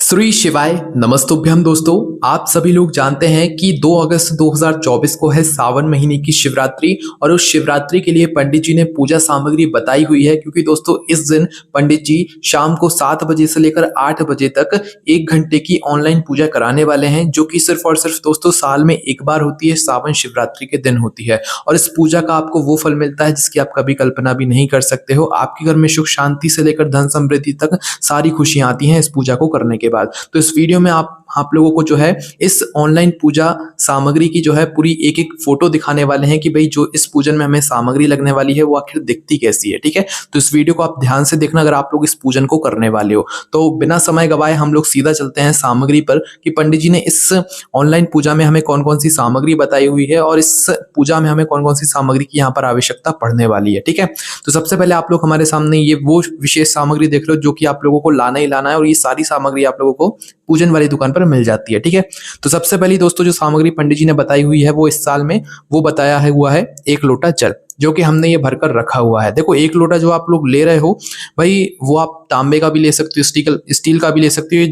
श्री शिवाय नमस्तुभ्यम। दोस्तों, आप सभी लोग जानते हैं कि 2 अगस्त 2024 को है सावन महीने की शिवरात्रि और उस शिवरात्रि के लिए पंडित जी ने पूजा सामग्री बताई हुई है। क्योंकि दोस्तों इस दिन पंडित जी शाम को 7 बजे से लेकर 8 बजे तक 1 घंटे की ऑनलाइन पूजा कराने वाले हैं, जो कि सिर्फ और सिर्फ दोस्तों साल में एक बार होती है, सावन शिवरात्रि के दिन होती है। और इस पूजा का आपको वो फल मिलता है जिसकी आप कभी कल्पना भी नहीं कर सकते हो। आपके घर में सुख शांति से लेकर धन समृद्धि तक सारी खुशियां आती हैं इस पूजा को करने के बाद। तो इस वीडियो में आप लोगों को जो है इस ऑनलाइन पूजा सामग्री की जो है पूरी एक एक फोटो दिखाने वाले हैं कि भाई जो इस पूजन में हमें सामग्री लगने वाली है वो आखिर दिखती कैसी है। ठीक है, तो इस वीडियो को आप ध्यान से देखना अगर आप लोग इस पूजन को करने वाले हो। तो बिना समय गवाए हम लोग सीधा चलते हैं सामग्री पर कि पंडित जी ने इस ऑनलाइन पूजा में हमें कौन कौन सी सामग्री बताई हुई है और इस पूजा में हमें कौन कौन सी सामग्री की यहाँ पर आवश्यकता पड़ने वाली है। ठीक है, तो सबसे पहले आप लोग हमारे सामने ये वो विशेष सामग्री देख रहे हो जो कि आप लोगों को लाना ही लाना है, और ये सारी सामग्री आप लोगों को पूजन वाली दुकान पर मिल जाती है। ठीक है, तो सबसे पहली दोस्तों जो सामग्री पंडित जी ने बताई हुई है वो इस साल में वो बताया है हुआ है 1 लोटा जल, जो कि हमने ये भरकर रखा हुआ है। देखो 1 लोटा जो आप लोग ले रहे हो भाई वो आप तांबे का भी ले सकते हो, स्टील का भी ले सकते हो।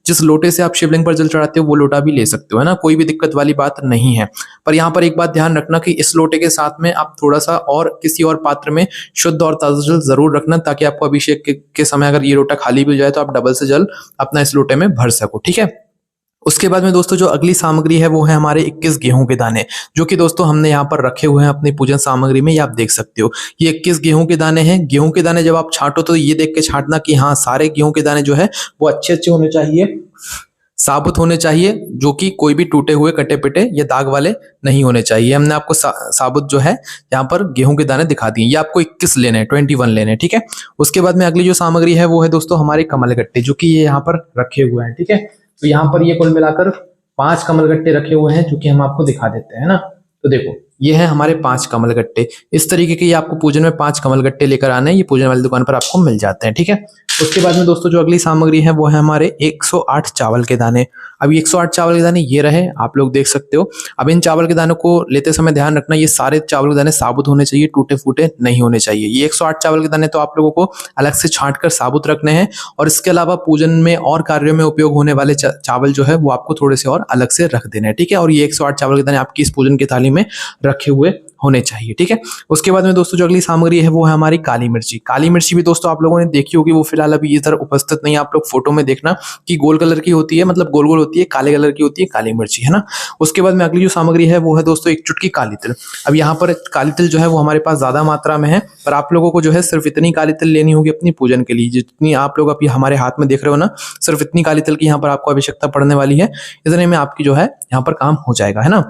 जिस लोटे से आप शिवलिंग पर जल चढ़ाते हो वो लोटा भी ले सकते हो, है ना, कोई भी दिक्कत वाली बात नहीं है। पर यहाँ पर एक बात ध्यान रखना कि इस लोटे के साथ में आप थोड़ा सा और किसी और पात्र में शुद्ध और ताजा जल जरूर रखना, ताकि आपको अभिषेक के समय अगर ये लोटा खाली भी हो जाए तो आप डबल से जल अपना इस लोटे में भर सको। ठीक है, उसके बाद में दोस्तों जो अगली सामग्री है वो है हमारे 21 गेहूं के दाने, जो कि दोस्तों हमने यहाँ पर रखे हुए हैं अपनी पूजन सामग्री में। ये आप देख सकते हो, ये 21 गेहूं के दाने हैं। गेहूं के दाने जब आप छांटो तो ये देख के छांटना कि हाँ सारे गेहूं के दाने जो है वो अच्छे अच्छे होने चाहिए, साबुत होने चाहिए, जो कि कोई भी टूटे हुए कटे पिटे या दाग वाले नहीं होने चाहिए। हमने आपको साबुत जो है यहाँ पर गेहूं के दाने दिखा दिए। ये आपको 21 लेने हैं, 21 लेने हैं। ठीक है, उसके बाद में अगली जो सामग्री है वो है दोस्तों हमारे कमलगट्टे, जो कि ये यहाँ पर रखे हुए हैं। ठीक है, तो यहाँ पर ये कुल मिलाकर 5 कमलगट्टे रखे हुए हैं, जो कि हम आपको दिखा देते हैं ना। तो देखो ये है हमारे 5 कमलगट्टे। इस तरीके के ये आपको पूजन में 5 कमलगट्टे लेकर आने हैं, ये पूजन वाली दुकान पर आपको मिल जाते हैं। ठीक है, उसके बाद में दोस्तों जो अगली सामग्री है वो है हमारे 108 चावल के दाने। अब 108 चावल के दाने ये रहे, आप लोग देख सकते हो। अब इन चावल के दानों को लेते समय ध्यान रखना ये सारे चावल के दाने साबुत होने चाहिए, टूटे फूटे नहीं होने चाहिए। ये 108 चावल के दाने तो आप लोगों को अलग से छांट कर साबुत रखने हैं, और इसके अलावा पूजन में और कार्यों में उपयोग होने वाले चावल जो है वो आपको थोड़े से और अलग से रख देने हैं। ठीक है, और ये 108 चावल के दाने आपकी इस पूजन की थाली में रखे हुए होने चाहिए। ठीक है, उसके बाद में दोस्तों जो अगली सामग्री है वो है हमारी काली मिर्ची। काली मिर्ची भी दोस्तों आप लोगों ने देखी होगी, वो फिलहाल अभी इधर उपस्थित नहीं है। आप लोग फोटो में देखना कि गोल कलर की होती है, मतलब गोल गोल होती है, काले कलर की होती है काली मिर्ची, है ना। उसके बाद में अगली जो सामग्री है वो है दोस्तों 1 चुटकी काली तिल। अब यहाँ पर काली तिल जो है वो हमारे पास ज्यादा मात्रा में है, पर आप लोगों को जो है सिर्फ इतनी काली तिल लेनी होगी अपनी पूजन के लिए, जितनी आप लोग अभी हमारे हाथ में देख रहे हो ना, सिर्फ इतनी काली तिल की यहाँ पर आपको आवश्यकता पड़ने वाली है। इतने में आपकी जो है यहाँ पर काम हो जाएगा, है ना।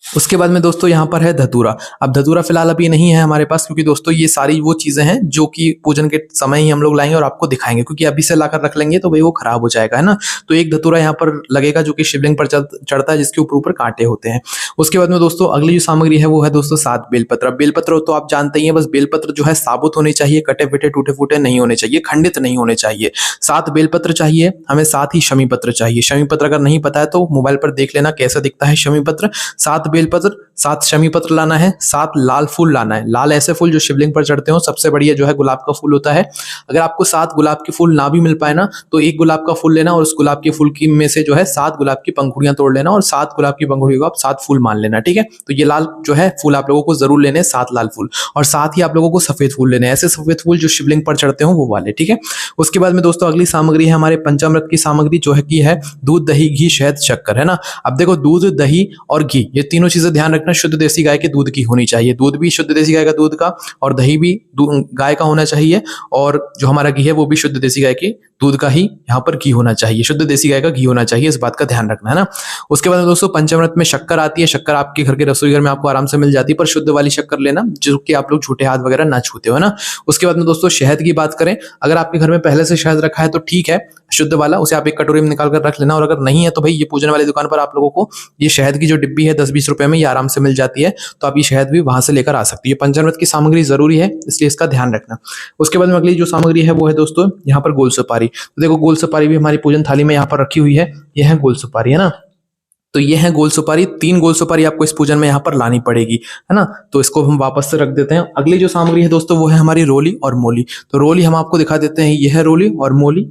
उसके बाद में दोस्तों यहाँ पर है धतूरा। अब धतूरा फिलहाल अभी नहीं है हमारे पास, क्योंकि दोस्तों ये सारी वो चीजें हैं जो कि पूजन के समय ही हम लोग लाएंगे और आपको दिखाएंगे, क्योंकि अभी से लाकर रख लेंगे तो भाई वो खराब हो जाएगा, है ना। तो एक धतूरा यहाँ पर लगेगा जो कि शिवलिंग पर चढ़ता है, जिसके ऊपर ऊपर कांटे होते हैं। उसके बाद में दोस्तों अगली जो सामग्री है वो है दोस्तों 7 बेलपत्र। अब बेलपत्र तो आप जानते ही हैं, बस बेलपत्र जो है साबुत होने चाहिए, कटे पिटे टूटे फूटे नहीं होने चाहिए, खंडित नहीं होने चाहिए। 7 बेलपत्र चाहिए हमें, साथ ही शमी पत्र चाहिए। शमी पत्र अगर नहीं पता है तो मोबाइल पर देख लेना कैसा दिखता है शमी पत्र। 7 बेलपत्र, 7 शमी पत्र लाना है, 7 लाल फूल लाना है। लाल ऐसे फूल जो शिवलिंग पर चढ़ते हो, सबसे बढ़िया जो है गुलाब का फूल होता है। अगर आपको 7 गुलाब के फूल ना भी मिल पाए ना तो 1 गुलाब का फूल लेना, और उस गुलाब के फूल की में से जो है 7 गुलाब की पंखुड़ियां तोड़ लेना, और 7 गुलाब की पंखुड़ियों को आप 7 फूल मान लेना। ठीक है, तो ये लाल जो है फूल आप लोगों को जरूर लेने हैं, 7 लाल फूल, और साथ ही आप लोगों को सफेद फूल लेने हैं, ऐसे सफेद फूल जो शिवलिंग पर चढ़ते हो वो वाले। ठीक है, उसके बाद में दोस्तों अगली सामग्री है हमारे पंचामृत की सामग्री, जो है कि है दूध, दही, घी, शहद, शक्कर, है ना। अब देखो दूध, दही और घी, ये तीनों चीजें ध्यान रखना शुद्ध देसी गाय के दूध की होनी चाहिए। दूध भी शुद्ध देसी गाय का दूध का, और दही भी गाय का होना चाहिए, और जो हमारा घी है वो भी शुद्ध देसी गाय के दूध का ही यहाँ पर घी होना चाहिए, शुद्ध देसी गाय का घी होना चाहिए, इस बात का ध्यान रखना, है ना। उसके बाद दोस्तों पंचामृत में शक्कर आती है। शक्कर आपके घर के रसोई घर में आपको आराम से मिल जाती है, पर शुद्ध वाली शक्कर लेना, जो कि आप लोग झूठे हाथ वगैरह ना छूते हो, है ना। उसके बाद में दोस्तों शहद की बात करें, अगर आपके घर में पहले से शहद रखा है तो ठीक है, शुद्ध वाला, उसे आप एक कटोरी में निकाल कर रख लेना। और अगर नहीं है तो भाई ये पूजन वाली दुकान पर आप लोगों को ये शहद की जो डिब्बी है 10-20 रुपए में ये आराम से मिल जाती है, तो आप ये शहद भी वहां से लेकर आ सकती है। पंचामृत की सामग्री जरूरी है, इसलिए इसका ध्यान रखना। उसके बाद में अगली जो सामग्री है वो है दोस्तों यहाँ पर गोल सुपारी। तो देखो गोल सुपारी भी हमारी पूजन थाली में यहाँ पर रखी हुई है, यह है गोल सुपारी, है ना। तो ये है गोल सुपारी, 3 गोल सुपारी आपको इस पूजन में यहाँ पर लानी पड़ेगी, है ना। तो इसको हम वापस से रख देते हैं। अगली जो सामग्री है दोस्तों वो है हमारी रोली और मोली। तो रोली हम आपको दिखा देते हैं, ये है रोली और मोली।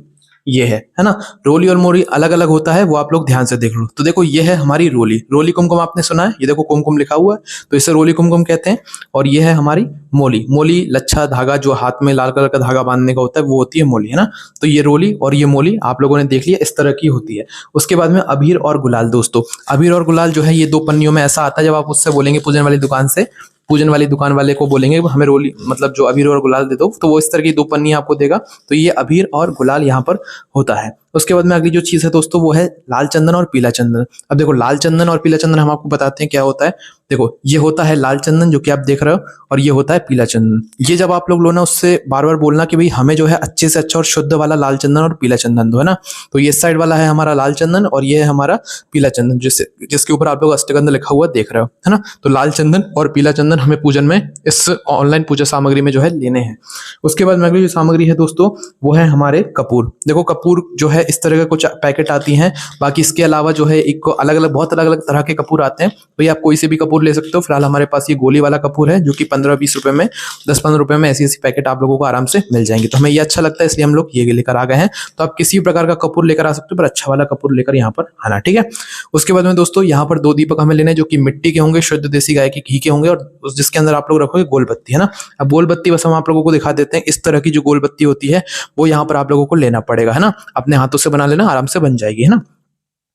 ये है ना। रोली और मोली अलग अलग होता है, वो आप लोग ध्यान से देख लो। तो देखो ये है हमारी रोली, रोली कुमकुम आपने सुना है, ये देखो कुमकुम लिखा हुआ है, तो इसे रोली कुमकुम कहते हैं। और ये है हमारी मोली, मोली लच्छा धागा जो हाथ में लाल कलर का धागा बांधने का होता है, वो होती है मोली, है ना। तो ये रोली और ये मोली आप लोगों ने देख लिया, इस तरह की होती है। उसके बाद में अबीर और गुलाल दोस्तों, अबीर और गुलाल जो है ये 2 पन्नियों में ऐसा आता है, जब आप उससे बोलेंगे पूजन वाली दुकान से, पूजन वाली दुकान वाले को बोलेंगे हमें रोली मतलब जो अबीर और गुलाल दे दो, तो वो इस तरह की 2 पन्नी आपको देगा। तो ये अबीर और गुलाल यहाँ पर होता है। उसके बाद में अगली जो चीज है दोस्तों वो है लाल चंदन और पीला चंदन। अब देखो लाल चंदन और पीला चंदन हम आपको बताते हैं क्या होता है। देखो ये होता है लाल चंदन जो कि आप देख रहे हो, और ये होता है पीला चंदन। ये जब आप लोग लो ना, उससे बार बार बोलना कि भाई हमें जो है अच्छे से अच्छा और शुद्ध वाला लाल चंदन और पीला चंदन दो, है ना। तो ये साइड वाला है हमारा लाल चंदन और ये है हमारा पीला चंदन, जिसके ऊपर आप लोग अष्टगंध लिखा हुआ देख रहे हो, है ना। तो लाल चंदन और पीला चंदन हमें पूजन में इस ऑनलाइन पूजा सामग्री में जो है लेने हैं। उसके बाद में अगली जो सामग्री है दोस्तों वो है हमारे कपूर। देखो कपूर जो है इस तरह का कुछ पैकेट आती हैं। बाकी इसके अलावा जो है एक अलग अलग बहुत अलग अलग तरह के कपूर आते हैं, भाई आप कोई से भी कपूर ले सकते हो। फिलहाल हमारे पास ये गोली वाला कपूर है जो कि 15-20 रुपए में, 10-15 रुपए में ऐसी ऐसी पैकेट आप लोगों को आराम से मिल जाएंगे। तो हमें ये अच्छा लगता है इसलिए हम लोग ये लेकर आ गए हैं। तो आप किसी भी प्रकार का कपूर लेकर आ सकते हो, पर अच्छा वाला कपूर लेकर यहाँ पर आना, ठीक है। उसके बाद में दोस्तों यहाँ पर 2 दीपक हमें लेने, जो कि मिट्टी के होंगे, शुद्ध देसी गाय के घी के होंगे, और जिसके अंदर आप लोग रखोगे गोल बत्ती, है ना। अब गोल बत्ती बस हम आप लोगों को दिखा देते हैं। इस तरह की जो गोल बत्ती होती है वो यहाँ पर आप लोगों को लेना पड़ेगा, है ना। अपने हाथों से बना लेना, आराम से बन जाएगी, है ना।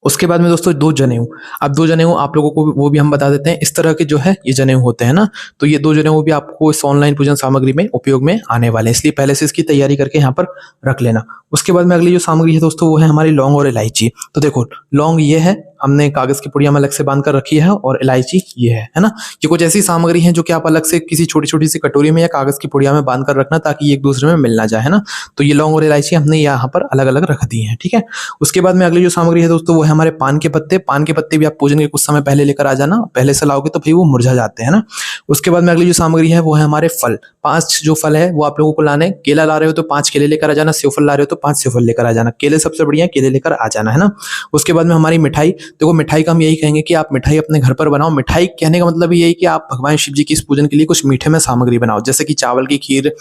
उसके बाद में दोस्तों 2 जनेऊ। अब 2 जनेऊ आप लोगों को वो भी हम बता देते हैं। इस तरह के जो है ये जनेऊ होते हैं ना। तो ये 2 जनेऊ भी आपको इस ऑनलाइन पूजन सामग्री में उपयोग में आने वाले हैं, इसलिए पहले से इसकी तैयारी करके यहाँ पर रख लेना। उसके बाद में अगली जो सामग्री है दोस्तों वो है हमारी लौंग और इलायची। तो देखो लौंग ये है, हमने कागज की पुड़िया में अलग से बांध कर रखी है, और इलायची ये है ना। ये कुछ ऐसी सामग्री है जो कि आप अलग से किसी छोटी छोटी सी कटोरी में या कागज की पुड़िया में बांध कर रखना, ताकि ये एक दूसरे में मिल ना जाए, है ना। तो ये लौंग और इलायची हमने यहाँ पर अलग अलग रख दी है, ठीक है। उसके बाद में अगली जो सामग्री है दोस्तों वो है हमारे पान के पत्ते। पान के पत्ते भी आप पूजन के कुछ समय पहले लेकर आ जाना, पहले से लाओगे तो भाई वो मुरझा जाते हैं ना। उसके बाद में अगली जो सामग्री है वो है हमारे फल। 5 जो फल है वो आप लोगों को लाने। केला ला रहे हो तो 5 केले लेकर आ जाना, सेवफल ला रहे हो तो 5 सेवफल लेकर आ जाना। केले सबसे बढ़िया, केले लेकर आ जाना, है ना। उसके बाद में हमारी मिठाई। देखो मिठाई का हम यही कहेंगे कि आप मिठाई अपने घर पर बनाओ। मिठाई कहने का मतलब यही कि आप भगवान शिव जी की इस पूजन के लिए कुछ मीठे में सामग्री बनाओ, जैसे कि चावल की खीर,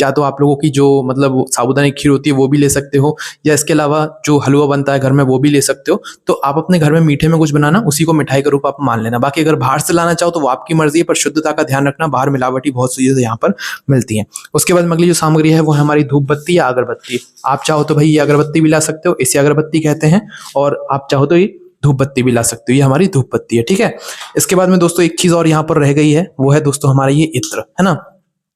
या तो आप लोगों की जो मतलब साबूदाना की खीर होती है वो भी ले सकते हो, या इसके अलावा जो हलवा बनता है घर में वो भी ले सकते हो। तो आप अपने घर में मीठे में कुछ बनाना, उसी को मिठाई का रूप आप मान लेना। बाकी अगर बाहर से लाना चाहो तो वो आपकी मर्जी है, पर शुद्धता का ध्यान रखना, बाहर मिलावटी बहुत सी चीजें यहाँ पर मिलती हैं। उसके बाद में अगली जो सामग्री है वो है हमारी धूप बत्ती या अगरबत्ती। आप चाहो तो भाई ये अगरबत्ती भी ला सकते हो, इसे अगरबत्ती कहते हैं, और आप चाहो तो ये धूप बत्ती भी ला सकते हो, ये हमारी धूप बत्ती है, ठीक है। इसके बाद में दोस्तों एक चीज और यहाँ पर रह गई है, वो है दोस्तों हमारा ये इत्र, है ना।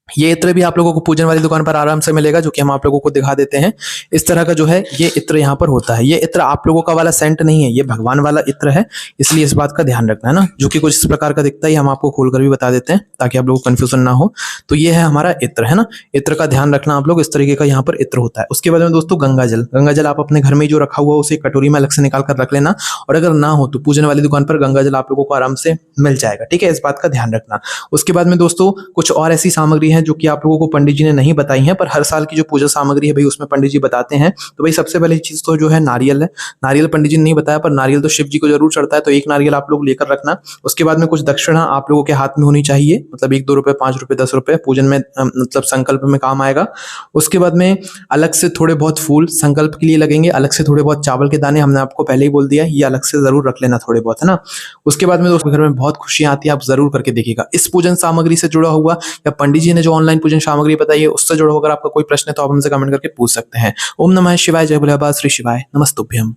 ये इत्र भी आप लोगों को पूजन वाली दुकान पर आराम से मिलेगा, जो कि हम आप लोगों को दिखा देते हैं। इस तरह का जो है ये इत्र यहाँ पर होता है। ये इत्र आप लोगों का वाला सेंट नहीं है, ये भगवान वाला इत्र है, इसलिए इस बात का ध्यान रखना, है ना। जो कि कुछ इस प्रकार का दिखता है, हम आपको खोलकर भी बता देते हैं ताकि आप लोगों को कंफ्यूजन ना हो। तो ये है हमारा इत्र, है ना। इत्र का ध्यान रखना आप लोग, इस तरीके का यहाँ पर इत्र होता है। उसके बाद में दोस्तों गंगा जल। गंगा जल आप अपने घर में जो रखा हुआ उसे कटोरी में अलग से निकाल कर रख लेना, और अगर ना हो तो पूजन वाली दुकान पर गंगा जल आप लोगों को आराम से मिल जाएगा, ठीक है। इस बात का ध्यान रखना। उसके बाद में दोस्तों कुछ और ऐसी सामग्री है जो कि आप लोगों को पंडित जी ने नहीं बताई है, पर हर साल की जो पूजा सामग्री है भाई उसमें पंडित जी बताते हैं। तो भाई सबसे पहली चीज तो जो है नारियल है। नारियल पंडित जी ने नहीं बताया, पर नारियल तो शिव जी को जरूर चढ़ता है, तो 1 नारियल आप लोग लेकर रखना। उसके बाद में कुछ दक्षिणा आप लोगों के हाथ में होनी चाहिए, मतलब 1-2 रुपए, 5 रुपए, 10 रुपए, पूजन में मतलब संकल्प में काम आएगा। उसके बाद में अलग से थोड़े बहुत फूल संकल्प के लिए लगेंगे, अलग से थोड़े बहुत चावल के दाने, हमने आपको पहले ही बोल दिया, ये अलग से जरूर रख लेना थोड़े बहुत, है ना। उसके बाद में दोस्तों घर में बहुत खुशियां आती है, आप जरूर करके देखिएगा। इस पूजन सामग्री से जुड़ा हुआ या पंडित जी ने जो ऑनलाइन पूजन सामग्री बताई है उससे जुड़ा होकर आपका कोई प्रश्न है तो आप हमसे कमेंट करके पूछ सकते हैं। ओम नमः शिवाय, जय भोले बाबा, श्री शिवाय, नमस्तुभ्यम।